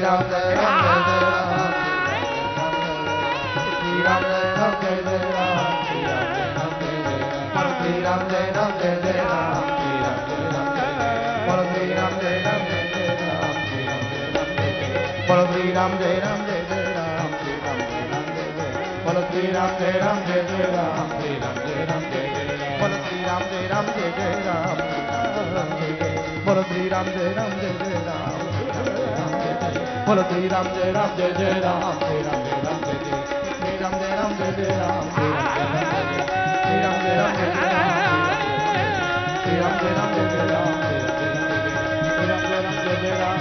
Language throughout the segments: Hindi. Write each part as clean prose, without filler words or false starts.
राम जय राम जय राम श्री राम जय राम जय जय राम श्री राम जय राम जय जय राम श्री राम जय राम जय जय राम श्री राम जय राम जय जय राम श्री राम जय राम जय जय राम श्री राम जय राम जय जय राम श्री राम जय राम जय जय राम श्री राम जय राम जय जय राम बोलो श्री राम जय राम जय जय राम श्री राम जय राम जय जय श्री राम जय राम जय जय राम श्री राम जय राम जय जय श्री राम जय राम जय जय राम श्री राम जय राम जय जय राम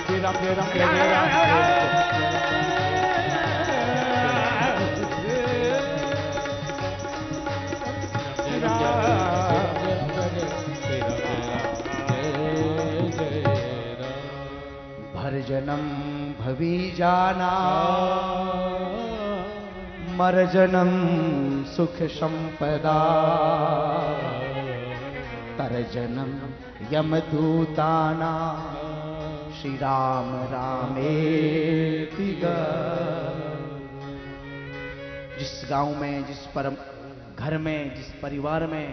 श्री राम जय राम जय जय राम भर जन्म भवी जाना मर जन्म सुख संपदा तर जन्म यमदूताना श्री राम रामेति गा। जिस गांव में, जिस परम घर में, जिस परिवार में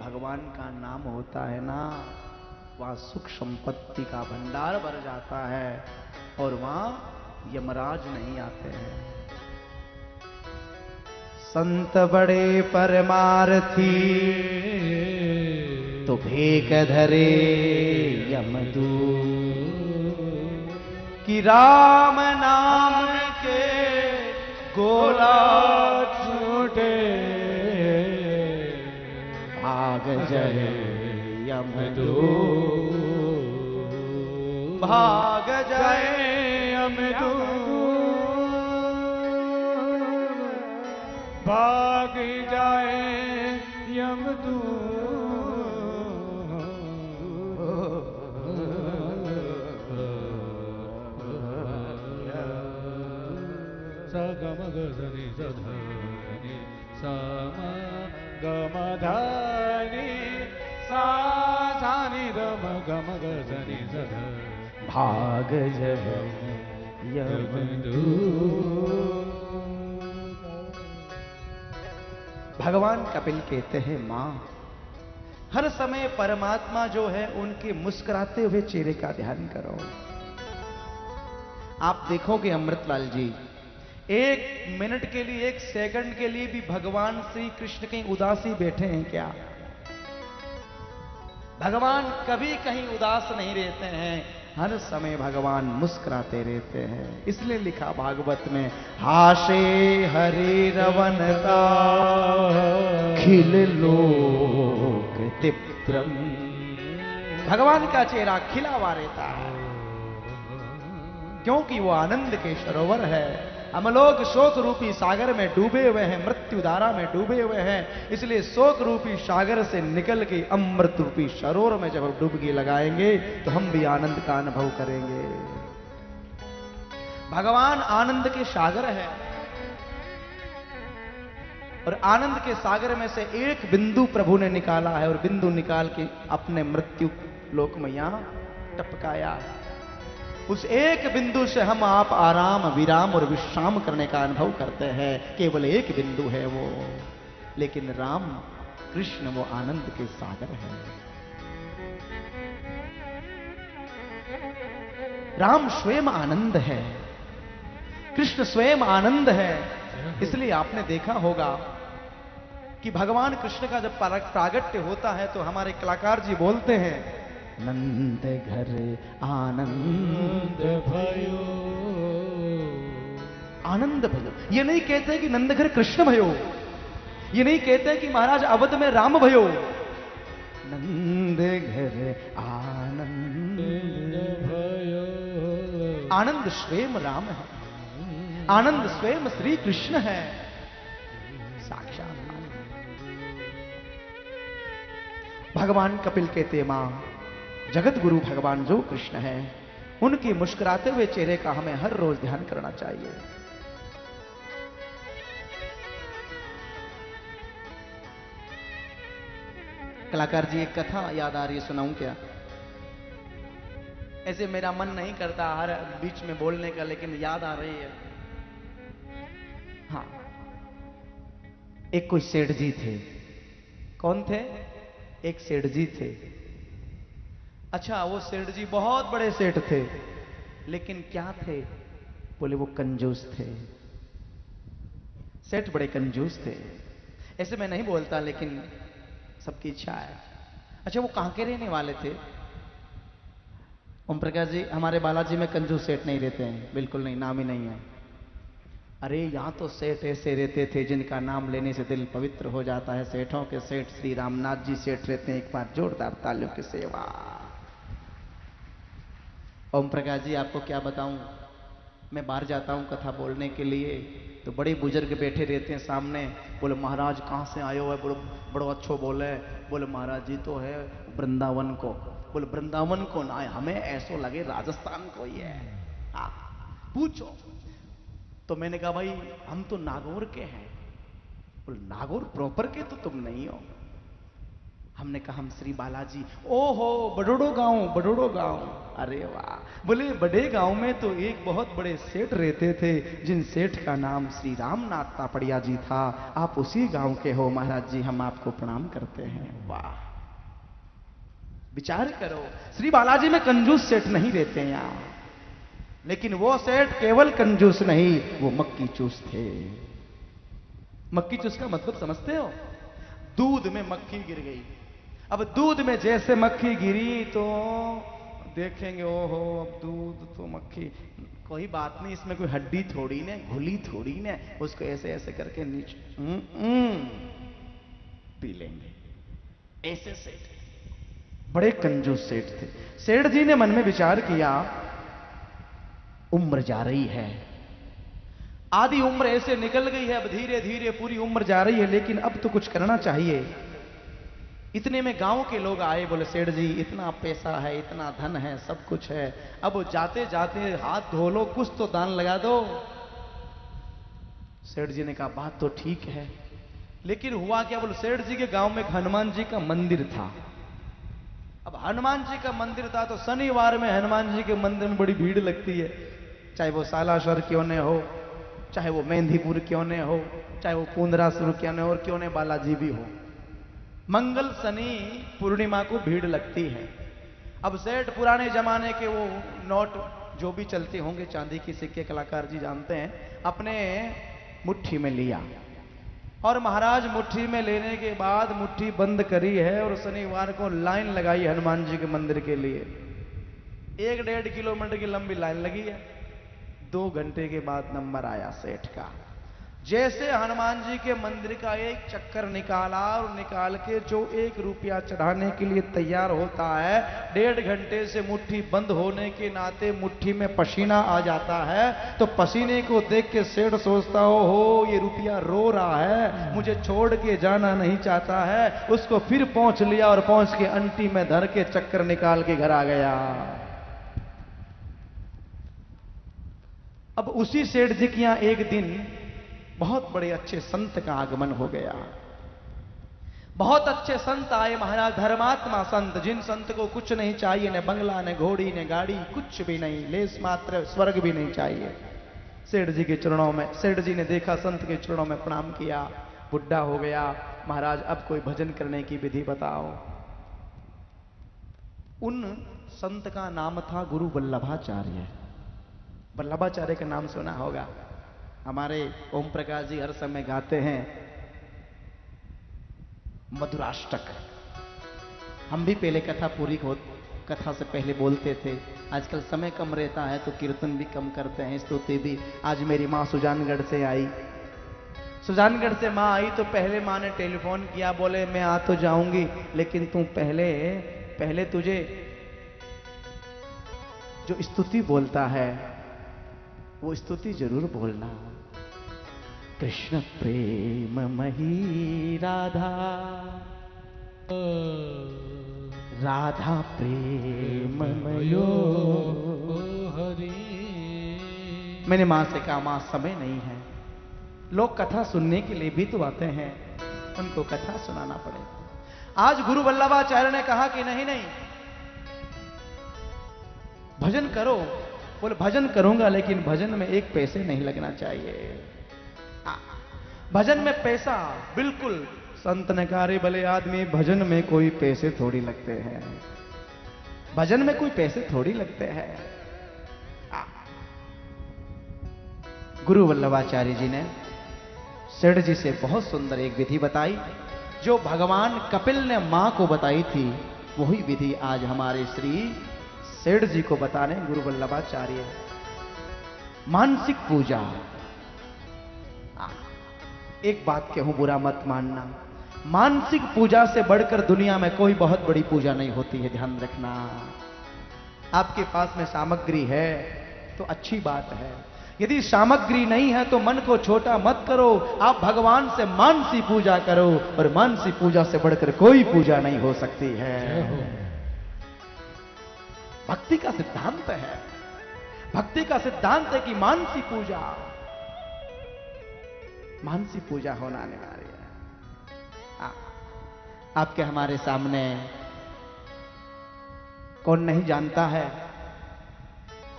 भगवान का नाम होता है ना, वहां सुख संपत्ति का भंडार भर जाता है और वहां यमराज नहीं आते हैं। संत बड़े परमार्थी तो भेक धरे यमदूत कि राम नाम के गोला छूटे भाग जाए यमदूत भाग जाए यमदूत भाग जाए यमदूत सगम गजनी सधनी सम गम धनी सानी गम गम गजनी सध भाग जय यमदूत। भगवान कपिल कहते हैं मां, हर समय परमात्मा जो है उनके मुस्कुराते हुए चेहरे का ध्यान करो। आप देखोगे अमृतलाल जी, एक मिनट के लिए, एक सेकंड के लिए भी भगवान श्री कृष्ण कहीं उदासी बैठे हैं क्या? भगवान कभी कहीं उदास नहीं रहते हैं, हर समय भगवान मुस्कुराते रहते हैं। इसलिए लिखा भागवत में, हासे हरि रवनता खिल लोक तित्रम। भगवान का चेहरा खिला हुआ रहता है क्योंकि वो आनंद के सरोवर है। हम लोग शोक रूपी सागर में डूबे हुए हैं, मृत्यु धारा में डूबे हुए हैं। इसलिए शोक रूपी सागर से निकल के अमृत रूपी सरोवर में जब डुबकी लगाएंगे तो हम भी आनंद का अनुभव करेंगे। भगवान आनंद के सागर है और आनंद के सागर में से एक बिंदु प्रभु ने निकाला है और बिंदु निकाल के अपने मृत्यु लोक में यहां टपकाया है। उस एक बिंदु से हम आप आराम, विराम और विश्राम करने का अनुभव करते हैं। केवल एक बिंदु है वो, लेकिन राम कृष्ण वो आनंद के सागर है। राम स्वयं आनंद है, कृष्ण स्वयं आनंद है। इसलिए आपने देखा होगा कि भगवान कृष्ण का जब प्रागट्य होता है तो हमारे कलाकार जी बोलते हैं, नंद घर आनंद भयो, आनंद भयो। ये नहीं कहते कि नंद घर कृष्ण भयो, ये नहीं कहते कि महाराज अवध में राम भयो। नंद घर आनंद भयो, आनंद स्वयं राम है, आनंद स्वयं श्री कृष्ण है, साक्षात भगवान कपिल कहते मां, जगत गुरु भगवान जो कृष्ण है, उनके मुस्कुराते हुए चेहरे का हमें हर रोज ध्यान करना चाहिए। कलाकार जी एक कथा याद आ रही है, सुनाऊं क्या? ऐसे मेरा मन नहीं करता हर बीच में बोलने का, लेकिन याद आ रही है। हाँ, एक कोई सेठ जी थे। कौन थे? एक सेठ जी थे। अच्छा, वो सेठ जी बहुत बड़े सेठ थे, लेकिन क्या थे? बोले वो कंजूस थे। सेठ बड़े कंजूस थे। ऐसे मैं नहीं बोलता, लेकिन सबकी इच्छा है। अच्छा, वो कहां के रहने वाले थे? ओम प्रकाश जी, हमारे बालाजी में कंजूस सेठ नहीं रहते हैं, बिल्कुल नहीं, नाम ही नहीं है। अरे यहां तो सेठ ऐसे रहते थे जिनका नाम लेने से दिल पवित्र हो जाता है। सेठों के सेठ श्री रामनाथ जी सेठ रहते हैं। एक बार जोरदार तालियों की सेवा। ओम प्रकाश जी, आपको क्या बताऊं, मैं बाहर जाता हूं कथा बोलने के लिए, तो बड़े बुजुर्ग बैठे रहते हैं सामने। बोले महाराज कहाँ से आए हो? है बड़ो बड़ो अच्छो बोले। बोले महाराज जी तो है वृंदावन को। बोले वृंदावन को ना, हमें ऐसो लगे राजस्थान को ही है। हाँ, पूछो। तो मैंने कहा भाई हम तो नागौर के हैं। बोले नागौर प्रॉपर के तो तुम नहीं हो। हमने कहा हम श्री बालाजी। ओहो, बड़ोड़ो गांव, बड़ोड़ो गांव। अरे वाह। बोले बड़े गांव में तो एक बहुत बड़े सेठ रहते थे, जिन सेठ का नाम श्री रामनाथ तापड़िया जी था। आप उसी गांव के हो महाराज जी, हम आपको प्रणाम करते हैं। वाह, विचार करो, श्री बालाजी में कंजूस सेठ नहीं रहते हैं यहाँ, लेकिन वो सेठ केवल कंजूस नहीं, वो मक्की चूस थे। मक्की चूस का मतलब समझते हो? दूध में मक्खी गिर गई। अब दूध में जैसे मक्खी गिरी तो देखेंगे ओहो, अब दूध तो मक्खी, कोई बात नहीं, इसमें कोई हड्डी थोड़ी ने, घुली थोड़ी ने, उसको ऐसे ऐसे करके नीचे पी लेंगे। ऐसे सेठ, बड़े कंजूस सेठ थे। सेठ जी ने मन में विचार किया, उम्र जा रही है, आधी उम्र ऐसे निकल गई है, अब धीरे धीरे पूरी उम्र जा रही है, लेकिन अब तो कुछ करना चाहिए। इतने में गांव के लोग आए। बोले सेठ जी इतना पैसा है, इतना धन है, सब कुछ है, अब जाते जाते हाथ धो लो, कुछ तो दान लगा दो। सेठ जी ने कहा बात तो ठीक है, लेकिन हुआ क्या? बोले सेठ जी के गांव में हनुमान जी का मंदिर था। अब हनुमान जी का मंदिर था तो शनिवार में हनुमान जी के मंदिर में बड़ी भीड़ लगती है, चाहे वो सालासर क्यों न हो, चाहे वो मेहंदीपुर क्यों न हो, चाहे वो पूंदरासुर क्यों न हो, और क्यों न बालाजी भी हो। मंगल शनि पूर्णिमा को भीड़ लगती है। अब सेठ पुराने जमाने के वो नोट जो भी चलते होंगे, चांदी की सिक्के, कलाकार जी जानते हैं, अपने मुट्ठी में लिया, और महाराज मुट्ठी में लेने के बाद मुट्ठी बंद करी है, और शनिवार को लाइन लगाई हनुमान जी के मंदिर के लिए। 1-1.5 किलोमीटर की लंबी लाइन लगी है। 2 घंटे के बाद नंबर आया सेठ का। जैसे हनुमान जी के मंदिर का एक चक्कर निकाला, और निकाल के जो 1 रुपया चढ़ाने के लिए तैयार होता है, 1.5 घंटे से मुट्ठी बंद होने के नाते मुट्ठी में पसीना आ जाता है। तो पसीने को देख के सेठ सोचता हो ये रुपया रो रहा है, मुझे छोड़ के जाना नहीं चाहता है। उसको फिर पहुंच लिया, और पहुंच के अंटी में धर के चक्कर निकाल के घर आ गया। अब उसी सेठ जी के यहां एक दिन बहुत बड़े अच्छे संत का आगमन हो गया। बहुत अच्छे संत आए महाराज, धर्मात्मा संत, जिन संत को कुछ नहीं चाहिए, न बंगला, न घोड़ी, न गाड़ी, कुछ भी नहीं, लेस मात्र स्वर्ग भी नहीं चाहिए। सेठ जी के चरणों में, सेठ जी ने देखा संत के चरणों में प्रणाम किया। बुढ़ा हो गया, महाराज अब कोई भजन करने की विधि बताओ। उन संत का नाम था गुरु वल्लभाचार्य। वल्लभाचार्य का नाम सुना होगा, हमारे ओम प्रकाश जी हर समय गाते हैं मधुराष्टक। हम भी पहले कथा पूरी हो, कथा से पहले बोलते थे, आजकल समय कम रहता है तो कीर्तन भी कम करते हैं, स्तुति भी। आज मेरी माँ सुजानगढ़ से आई, सुजानगढ़ से माँ आई तो पहले माँ ने टेलीफोन किया, बोले मैं आ तो जाऊंगी, लेकिन तू पहले तुझे जो स्तुति बोलता है वो स्तुति जरूर बोलना। कृष्ण प्रेम मही राधा, राधा प्रेम मयो हरि। मैंने मां से कहा मां समय नहीं है, लोग कथा सुनने के लिए भी तो आते हैं, उनको कथा सुनाना पड़ेगा। आज गुरु वल्लभाचार्य ने कहा कि नहीं नहीं, भजन करो। बोले भजन करूंगा लेकिन भजन में एक पैसे नहीं लगना चाहिए। भजन में पैसा बिल्कुल, संत ने कहा रे भले आदमी भजन में कोई पैसे थोड़ी लगते हैं, भजन में कोई पैसे थोड़ी लगते हैं। गुरु वल्लभाचार्य जी ने सेठ जी से बहुत सुंदर एक विधि बताई, जो भगवान कपिल ने मां को बताई थी, वही विधि आज हमारे श्री सेठ जी को बता रहे गुरु वल्लभाचार्य। मानसिक पूजा। एक बात कहूं, बुरा मत मानना, मानसिक पूजा से बढ़कर दुनिया में कोई बहुत बड़ी पूजा नहीं होती है, ध्यान रखना। आपके पास में सामग्री है तो अच्छी बात है, यदि सामग्री नहीं है तो मन को छोटा मत करो। आप भगवान से मानसी पूजा करो, और मानसी पूजा से बढ़कर कोई पूजा नहीं हो सकती है। भक्ति का सिद्धांत है, भक्ति का सिद्धांत है कि मानसी पूजा, मानसी पूजा होना अनिवार्य है। आपके हमारे सामने कौन नहीं जानता है,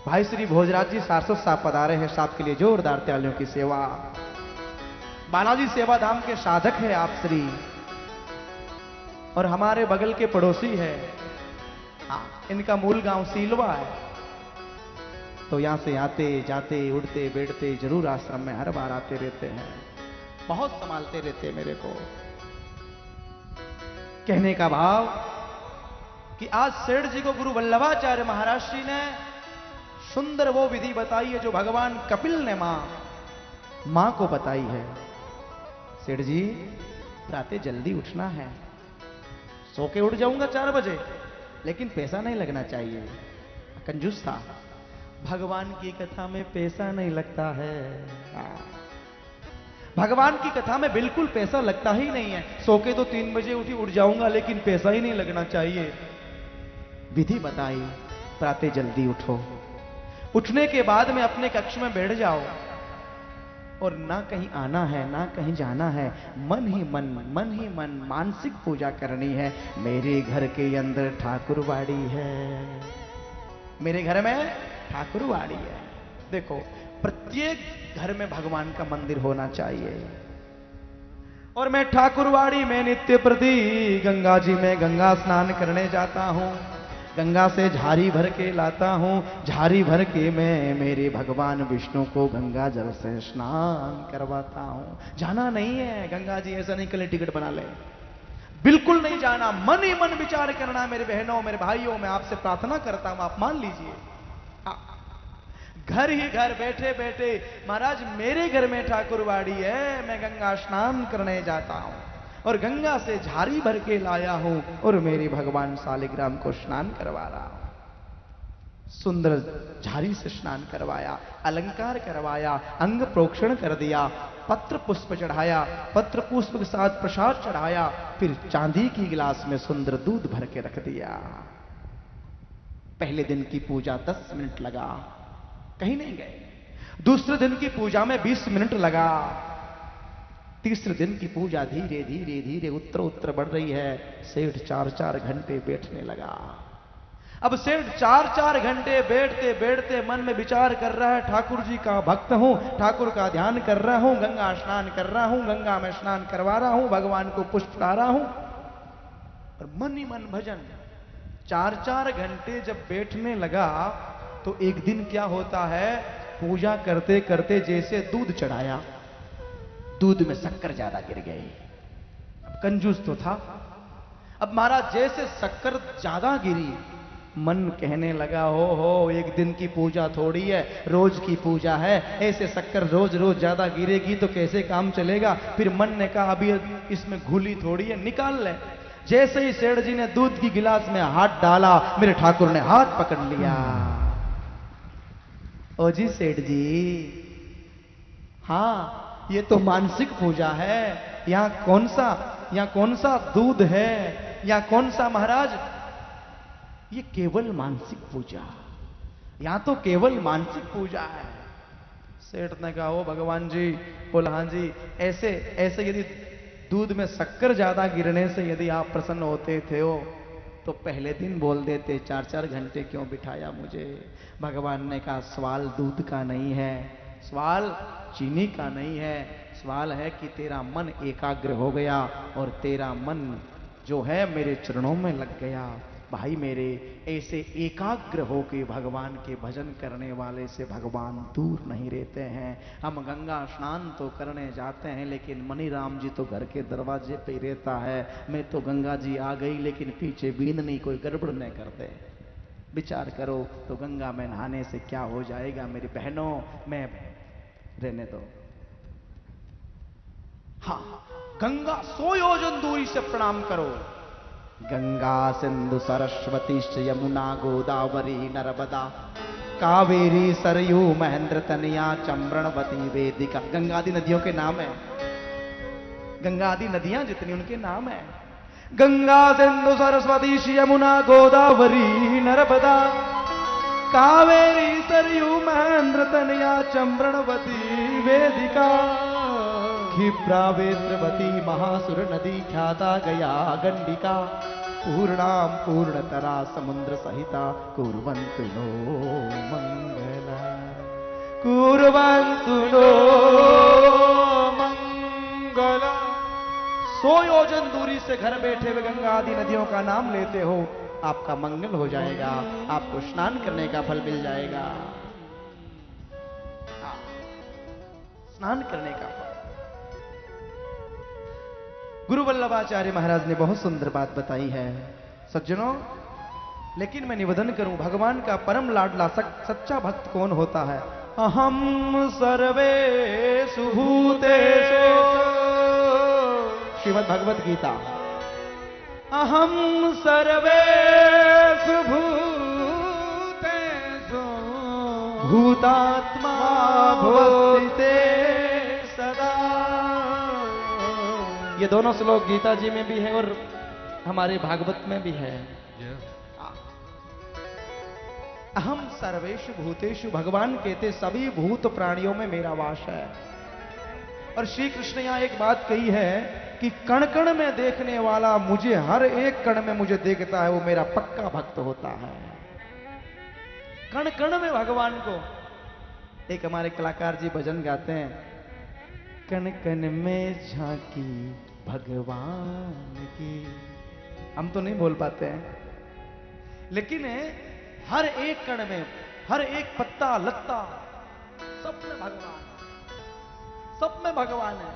भाई श्री भोजराज जी सारस्वत साहब पधारे हैं, साहब के लिए जोरदार तालियों की सेवा। बालाजी सेवा धाम के साधक है आप श्री, और हमारे बगल के पड़ोसी है। इनका मूल गांव सीलवा है, तो यहां से आते जाते उड़ते बैठते जरूर आश्रम में हर बार आते रहते हैं, बहुत संभालते रहते मेरे को। कहने का भाव कि आज सेठ जी को गुरु वल्लभाचार्य महाराज जी ने सुंदर वो विधि बताई है जो भगवान कपिल ने मां को बताई है। सेठ जी रातें जल्दी उठना है, सो के उठ जाऊंगा 4 बजे, लेकिन पैसा नहीं लगना चाहिए। कंजूस था। भगवान की कथा में पैसा नहीं लगता है, भगवान की कथा में बिल्कुल पैसा लगता ही नहीं है। सो के तो 3 बजे उठ जाऊंगा, लेकिन पैसा ही नहीं लगना चाहिए। विधि बताई, प्रातः जल्दी उठो, उठने के बाद में अपने कक्ष में बैठ जाओ, और ना कहीं आना है ना कहीं जाना है, मन ही मन मानसिक पूजा करनी है। मेरे घर के अंदर ठाकुरवाड़ी है, मेरे घर में ठाकुरवाड़ी है। देखो, प्रत्येक घर में भगवान का मंदिर होना चाहिए। और मैं ठाकुरवाड़ी में नित्य प्रति गंगा जी में गंगा स्नान करने जाता हूं, गंगा से झारी भर के लाता हूं, झारी भर के मैं मेरे भगवान विष्णु को गंगा जल से स्नान करवाता हूं। जाना नहीं है गंगा जी, ऐसा नहीं कल टिकट बना ले, बिल्कुल नहीं जाना। मन ही मन विचार करना। मेरे बहनों मेरे भाइयों, मैं आपसे प्रार्थना करता हूं, आप मान लीजिए, घर ही घर बैठे बैठे, महाराज मेरे घर में ठाकुरवाड़ी है, मैं गंगा स्नान करने जाता हूं, और गंगा से झारी भर के लाया हूं, और मेरे भगवान शालिग्राम को स्नान करवा रहा हूं। सुंदर झारी से स्नान करवाया, अलंकार करवाया, अंग प्रोक्षण कर दिया, पत्र पुष्प चढ़ाया, पत्र पुष्प के साथ प्रसाद चढ़ाया, फिर चांदी की गिलास में सुंदर दूध भर के रख दिया। पहले दिन की पूजा 10 मिनट लगा, कहीं नहीं गए। दूसरे दिन की पूजा में 20 मिनट लगा। तीसरे दिन की पूजा धीरे धीरे धीरे उत्तर बढ़ रही है। सेठ 4-4 घंटे बैठने लगा। अब सेठ 4-4 घंटे बैठते बैठते मन में विचार कर रहा है, ठाकुर जी का भक्त हूं, ठाकुर का ध्यान कर रहा हूं, गंगा स्नान कर रहा हूं, गंगा में स्नान करवा रहा हूं, भगवान को पुष्प ला रहा हूं, और मन ही मन भजन। 4-4 घंटे जब बैठने लगा तो एक दिन क्या होता है, पूजा करते करते जैसे दूध चढ़ाया, दूध में शक्कर ज्यादा गिर गई। अब कंजूस तो था। अब महाराज जैसे शक्कर ज्यादा गिरी, मन कहने लगा, हो एक दिन की पूजा थोड़ी है, रोज की पूजा है, ऐसे शक्कर रोज रोज ज्यादा गिरेगी तो कैसे काम चलेगा। फिर मन ने कहा अभी इसमें घुली थोड़ी है, निकाल ले। जैसे ही सेठ जी ने दूध की गिलास में हाथ डाला, मेरे ठाकुर ने हाथ पकड़ लिया। ओ जी सेठ जी, हाँ ये तो मानसिक पूजा है, यहाँ कौन सा दूध है, यहाँ कौन सा महाराज, ये केवल मानसिक पूजा, यहां तो केवल मानसिक पूजा है। सेठ ने कहा, ओ भगवान जी, बोला हाँ जी, ऐसे यदि दूध में शक्कर ज्यादा गिरने से यदि आप प्रसन्न होते थे हो, तो पहले दिन बोल देते, 4-4 घंटे क्यों बिठाया मुझे। भगवान ने कहा सवाल दूध का नहीं है, सवाल चीनी का नहीं है, सवाल है कि तेरा मन एकाग्र हो गया और तेरा मन जो है मेरे चरणों में लग गया। भाई मेरे, ऐसे एकाग्र होकर भगवान के भजन करने वाले से भगवान दूर नहीं रहते हैं। हम गंगा स्नान तो करने जाते हैं, लेकिन मनीराम जी तो घर के दरवाजे पे ही रहता है। मैं तो गंगा जी आ गई लेकिन पीछे बींद नहीं, कोई गड़बड़ नहीं करते। विचार करो तो गंगा में नहाने से क्या हो जाएगा मेरी बहनों, मैं रहने दो। हाँ, गंगा 100 योजन दूरी से प्रणाम करो। गंगा सिंधु सरस्वती यमुना गोदावरी नर्मदा कावेरी सरयू महेंद्र तनिया चम्रणवती वेदिका। गंगा आदि नदियों के नाम है, गंगा आदि नदियां जितनी उनके नाम है। गंगा सिंधु सरस्वती यमुना गोदावरी नर्मदा कावेरी सरयू महेंद्र तनिया चम्रणवती वेदिका क्षिप्रावेत्रवती महासुर नदी ख्याता गया गंडिका पूर्णाम पूर्णतरा समुद्र सहिता कुर्वन्तु नो मंगला कुर्वन्तु नो मंगला। 100 योजन दूरी से घर बैठे हुए गंगा आदि नदियों का नाम लेते हो, आपका मंगल हो जाएगा, आपको स्नान करने का फल मिल जाएगा। स्नान करने का फल। गुरु वल्लभाचार्य महाराज ने बहुत सुंदर बात बताई है सज्जनों। लेकिन मैं निवेदन करूं, भगवान का परम लाडला सच्चा भक्त कौन होता है? अहम सर्वेषु भूतेषु, श्रीमद् भगवत गीता। अहम सर्वेषु भूतेषु भूतात्मा भवते सदा। ये दोनों श्लोक गीता जी में भी है और हमारे भागवत में भी है। अहम सर्वेषु भूतेषु, भगवान कहते सभी भूत प्राणियों में मेरा वास है। और श्री कृष्ण यहां एक बात कही है कि कण कण में देखने वाला मुझे, हर एक कण में मुझे देखता है, वो मेरा पक्का भक्त होता है। कण कण में भगवान को। एक हमारे कलाकार जी भजन गाते हैं, कण कण में झांकी भगवान की। हम तो नहीं बोल पाते हैं, लेकिन हर एक कण में, हर एक पत्ता लत्ता, सब में भगवान है, सब में भगवान है।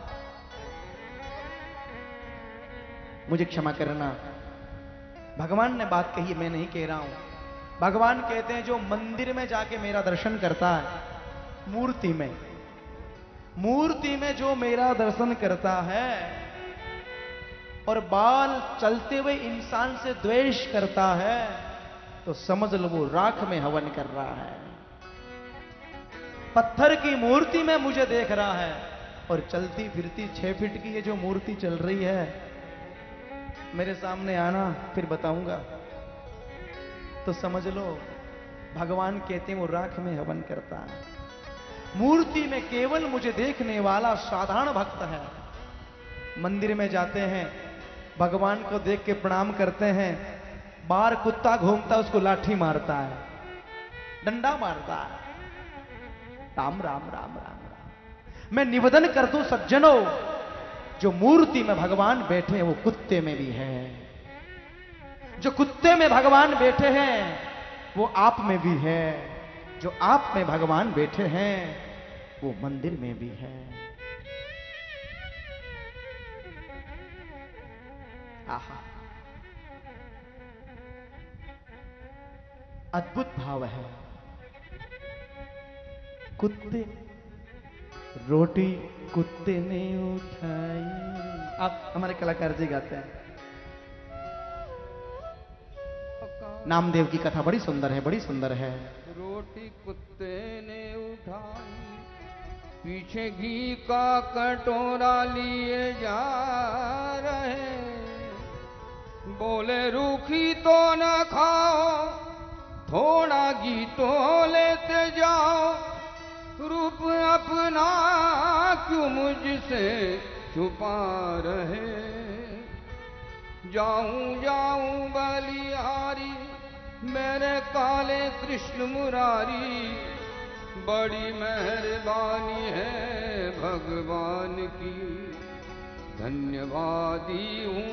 मुझे क्षमा करना, भगवान ने बात कही, मैं नहीं कह रहा हूं। भगवान कहते हैं जो मंदिर में जाके मेरा दर्शन करता है, मूर्ति में, मूर्ति में जो मेरा दर्शन करता है और बाल चलते हुए इंसान से द्वेष करता है, तो समझ लो वो राख में हवन कर रहा है। पत्थर की मूर्ति में मुझे देख रहा है और चलती फिरती 6 फीट की ये जो मूर्ति चल रही है, मेरे सामने आना फिर बताऊंगा, तो समझ लो भगवान कहते हैं वो राख में हवन करता है। मूर्ति में केवल मुझे देखने वाला साधारण भक्त है। मंदिर में जाते हैं, भगवान को देख के प्रणाम करते हैं, बाहर कुत्ता घूमता उसको लाठी मारता है, डंडा मारता है। राम राम राम राम राम। मैं निवेदन कर दूं सज्जनों, जो मूर्ति में भगवान बैठे हैं वो कुत्ते में भी है। जो कुत्ते में भगवान बैठे हैं वो आप में भी है। जो आप में भगवान बैठे हैं वो मंदिर में भी है। आहा, अद्भुत भाव है। कुत्ते, रोटी कुत्ते ने उठाई। आप हमारे कलाकार जी गाते हैं, नामदेव की कथा बड़ी सुंदर है, बड़ी सुंदर है। रोटी कुत्ते ने उठाई, पीछे घी का कटोरा लिए जा रहे, बोले रूखी तो न खाओ, थोड़ा घी तो लेते जाओ, रूप अपना क्यों मुझसे छुपा रहे। जाऊं जाऊं बलिहारी मेरे काले कृष्ण मुरारी, बड़ी मेहरबानी है भगवान की। धन्यवादी हूँ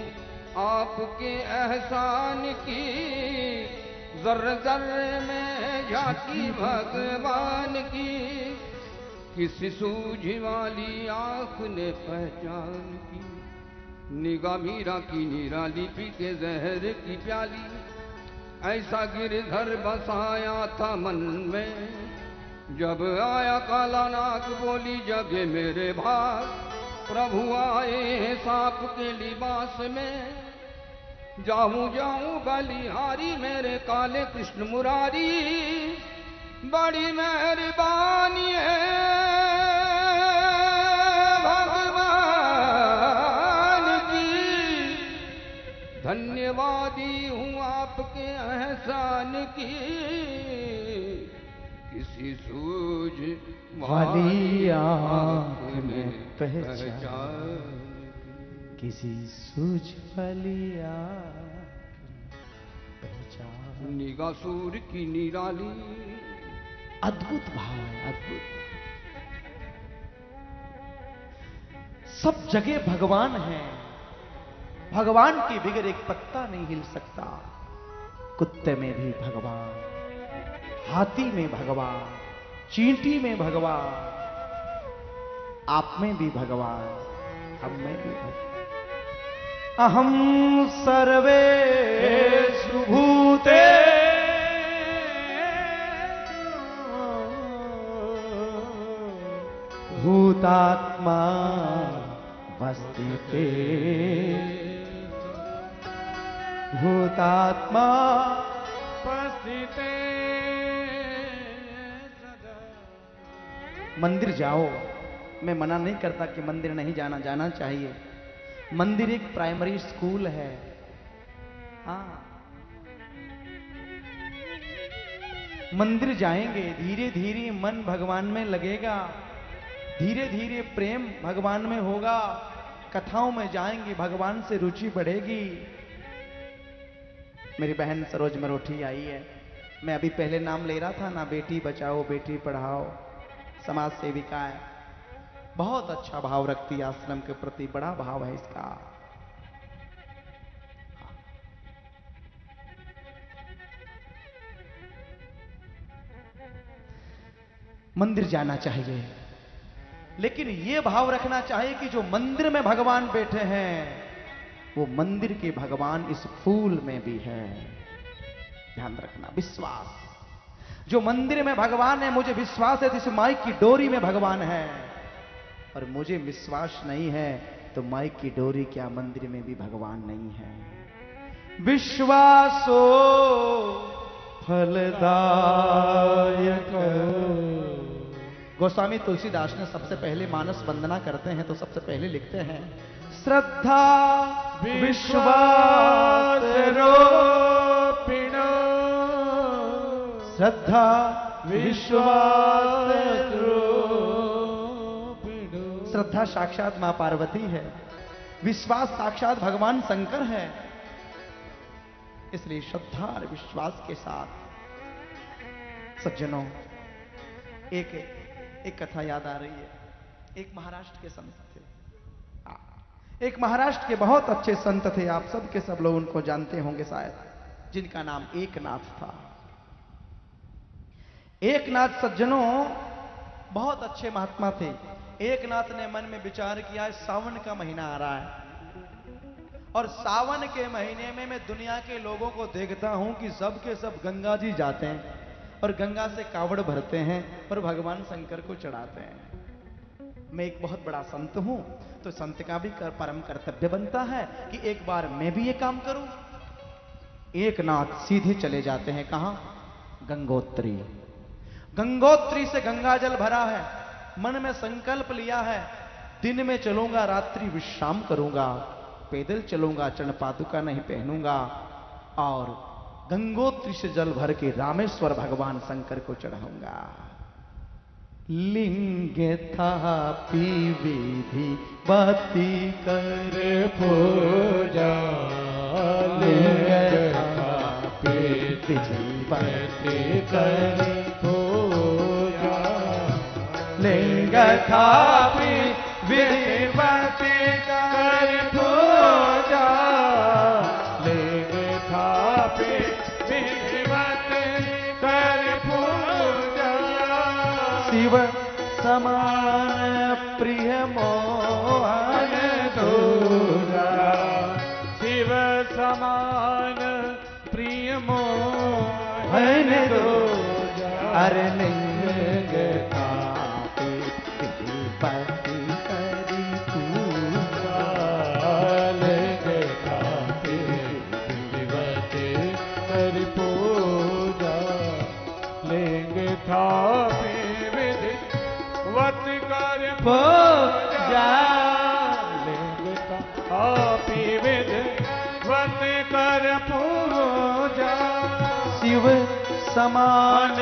आपके एहसान की, जर्र जर्र में झांकी भगवान की। किसी सूझ वाली आँख ने पहचान की, निगाह मीरा की निराली पी के जहर की प्याली। ऐसा गिरधर बसाया था मन में, जब आया काला नाग बोली जगे मेरे भाग। प्रभु आए हैं सांप के लिबास में, जाऊं जाऊं बलिहारी मेरे काले कृष्ण मुरारी, बड़ी मेहरबानी है भगवान की। धन्यवादी हूँ आपके एहसान की, किसी सूझ वाली आँख में पहचान, किसी सूझ वाली आँख में पहचान। निगाह सूर की निराली। अद्भुत भाव है, अद्भुत। सब जगह भगवान है, भगवान के बगैर एक पत्ता नहीं हिल सकता। कुत्ते में भी भगवान, हाथी में भगवान, चींटी में भगवान, आप में भी भगवान, हम में भी भगवान। अहम सर्वेषु भूते भूतात्मा वस्तिते, भूतात्मा वस्तिते। मंदिर जाओ, मैं मना नहीं करता कि मंदिर नहीं जाना चाहिए। मंदिर एक प्राइमरी स्कूल है। हाँ, मंदिर जाएंगे, धीरे धीरे मन भगवान में लगेगा, धीरे धीरे प्रेम भगवान में होगा। कथाओं में जाएंगे, भगवान से रुचि बढ़ेगी। मेरी बहन सरोज मरोठी आई है, मैं अभी पहले नाम ले रहा था ना, बेटी बचाओ बेटी पढ़ाओ, समाज सेविका है, बहुत अच्छा भाव रखती है आश्रम के प्रति, बड़ा भाव है इसका। मंदिर जाना चाहिए, लेकिन यह भाव रखना चाहिए कि जो मंदिर में भगवान बैठे हैं वो मंदिर के भगवान इस फूल में भी है। ध्यान रखना, विश्वास। जो मंदिर में भगवान है, मुझे विश्वास है तो इस माइक की डोरी में भगवान है, और मुझे विश्वास नहीं है तो माइक की डोरी क्या मंदिर में भी भगवान नहीं है। विश्वासो फलदायक। गोस्वामी तुलसीदास ने सबसे पहले मानस वंदना करते हैं तो सबसे पहले लिखते हैं, श्रद्धा विश्वास रोपिणो, श्रद्धा विश्वास रोपिणो। श्रद्धा साक्षात मां पार्वती है, विश्वास साक्षात भगवान शंकर है। इसलिए श्रद्धा और विश्वास के साथ सज्जनों, एक कथा याद आ रही है। एक महाराष्ट्र के संत थे, एक महाराष्ट्र के बहुत अच्छे संत थे, आप सब के सब लोग उनको जानते होंगे शायद, जिनका नाम एकनाथ था। एकनाथ सज्जनों बहुत अच्छे महात्मा थे। एकनाथ ने मन में विचार किया, सावन का महीना आ रहा है और सावन के महीने में मैं दुनिया के लोगों को देखता हूं कि सब के सब गंगा जी जाते हैं और गंगा से कावड़ भरते हैं और भगवान शंकर को चढ़ाते हैं। मैं एक बहुत बड़ा संत हूं, तो संत का भी परम कर्तव्य बनता है कि एक बार मैं भी ये काम करूं। एकनाथ सीधे चले जाते हैं कहां? गंगोत्री। गंगोत्री से गंगा जल भरा है, मन में संकल्प लिया है, दिन में चलूंगा, रात्रि विश्राम करूंगा, पैदल चलूंगा, चरण पादुका नहीं पहनूंगा, और गंगोत्री से जल भर के रामेश्वर भगवान शंकर को चढ़ाऊंगा। लिंग था विधि बाती कर पूजा, लिंग थापे विधिवत करि पूजा लिंग थापे विधिवत करि पूजा लिंग थापे विधिवत करि पूजा शिव समान प्रिय मोहन दूजा शिव समान प्रिय मोहन दूजा अरे लिंग थापे विधिवत करि पूजा लिंग थापे विधिवत करि पूजा लिंग थापे विधिवत करि पूजा लिंग थापे विधिवत करि पूजा शिव समान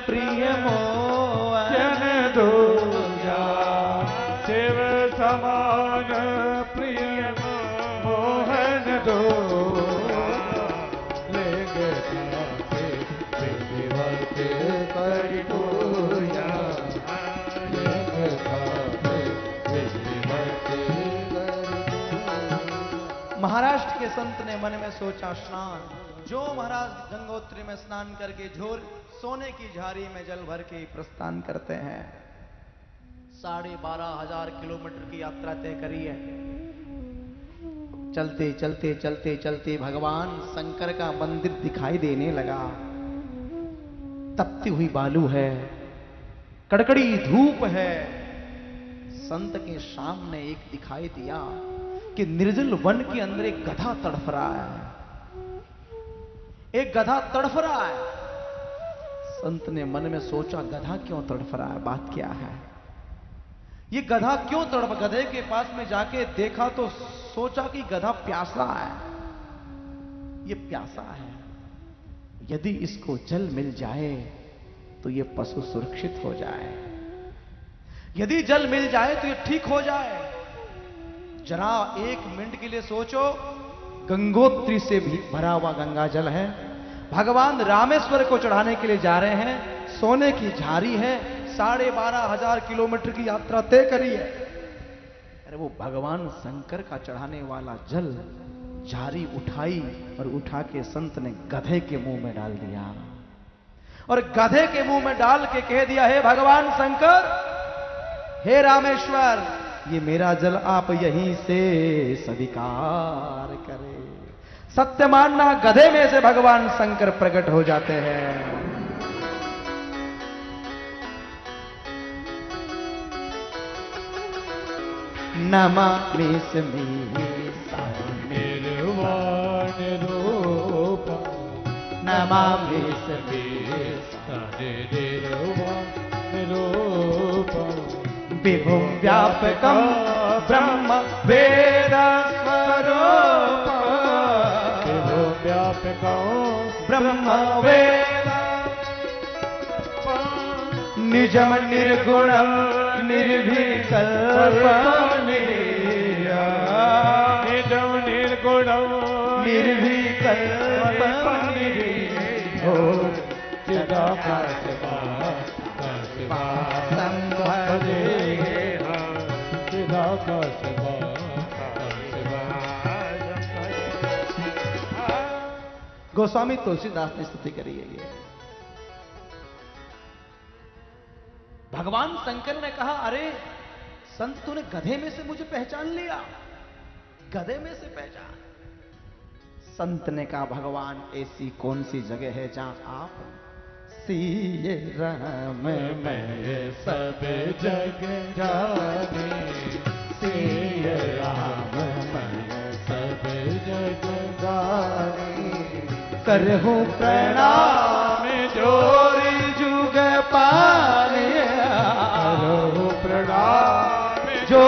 प्रिय मोहन दूजा शिव समान प्रिय मोहन दूजा लिंग थापे विधिवत करि पूजा लिंग थापे विधिवत करि पूजा। महाराष्ट्र के संत ने मन में सोचा स्नान जो महाराज गंगोत्री में स्नान करके झोर सोने की झारी में जल भर के प्रस्थान करते हैं 12,500 किलोमीटर की यात्रा तय करी है। चलते चलते चलते चलते भगवान शंकर का मंदिर दिखाई देने लगा। तपती हुई बालू है, कड़कड़ी धूप है। संत के सामने एक दिखाई दिया कि निर्जल वन के अंदर एक गधा तड़फ रहा है। एक गधा तड़फ रहा है। संत ने मन में सोचा गधा क्यों तड़फ रहा है, बात क्या है? ये गधा क्यों तड़प? गधे के पास में जाके देखा तो सोचा कि गधा प्यासा है। ये प्यासा है, यदि इसको जल मिल जाए तो ये पशु सुरक्षित हो जाए, यदि जल मिल जाए तो ये ठीक हो जाए। जरा 1 मिनट के लिए सोचो, गंगोत्री से भी भरा हुआ गंगा जल है, भगवान रामेश्वर को चढ़ाने के लिए जा रहे हैं, सोने की झारी है, 12,500 किलोमीटर की यात्रा तय करी है। अरे वो भगवान शंकर का चढ़ाने वाला जल झारी उठाई और उठा के संत ने गधे के मुंह में डाल दिया और गधे के मुंह में डाल के कह दिया, हे भगवान शंकर, हे रामेश्वर, ये मेरा जल आप यहीं से स्वीकार करें। सत्य मानना, गधे में से भगवान शंकर प्रकट हो जाते हैं। नमामि निर्वाण रूप नमामि निर्वाण रूप विभुं व्यापकं ब्रह्म वेद स्वरूप विभुं व्यापकं ब्रह्म वेद निजम निर्गुणं निर्विकल्पं निजम निर्गुणं निर्विकल्पं हो चिदाकाश गोस्वामी तुलसीदास ने स्तुति करी है। ये भगवान शंकर ने कहा, अरे संत, तूने गधे में से मुझे पहचान लिया, गधे में से पहचान। संत ने कहा, भगवान, ऐसी कौन सी जगह है जहां आप सिय राम मैं सब जग जाने, सिय राम मैं सब जग जाने, करहूं प्रणाम जोरी जुग पाने, करहूं प्रणाम जो